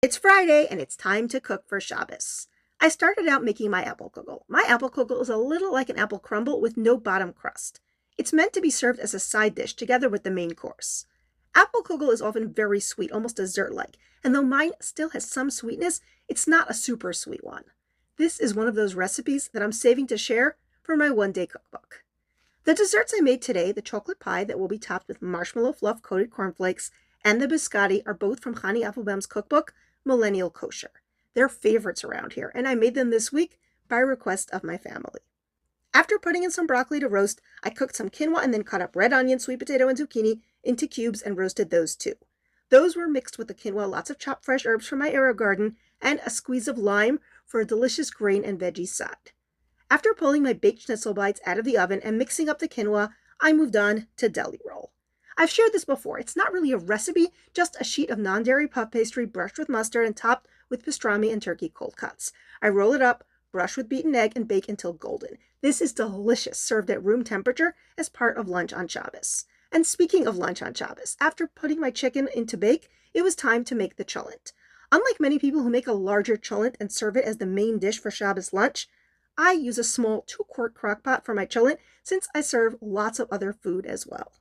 It's Friday and it's time to cook for Shabbos. I started out making my apple kugel. My apple kugel is a little like an apple crumble with no bottom crust. It's meant to be served as a side dish together with the main course. Apple kugel is often very sweet, almost dessert-like, and though mine still has some sweetness, it's not a super sweet one. This is one of those recipes that I'm saving to share for my one-day cookbook. The desserts I made today, the chocolate pie that will be topped with marshmallow fluff coated cornflakes, and the biscotti are both from Chani Applebaum's cookbook, Millennial Kosher. They're favorites around here, and I made them this week by request of my family. After putting in some broccoli to roast, I cooked some quinoa and then cut up red onion, sweet potato, and zucchini into cubes and roasted those too. Those were mixed with the quinoa, lots of chopped fresh herbs from my arrow garden, and a squeeze of lime for a delicious grain and veggie side. After pulling my baked schnitzel bites out of the oven and mixing up the quinoa, I moved on to deli roll. I've shared this before. It's not really a recipe, just a sheet of non-dairy puff pastry brushed with mustard and topped with pastrami and turkey cold cuts. I roll it up, brush with beaten egg, and bake until golden. This is delicious, served at room temperature as part of lunch on Shabbos. And speaking of lunch on Shabbos, after putting my chicken into bake, it was time to make the cholent. Unlike many people who make a larger cholent and serve it as the main dish for Shabbos lunch, I use a small 2-quart crock pot for my cholent since I serve lots of other food as well.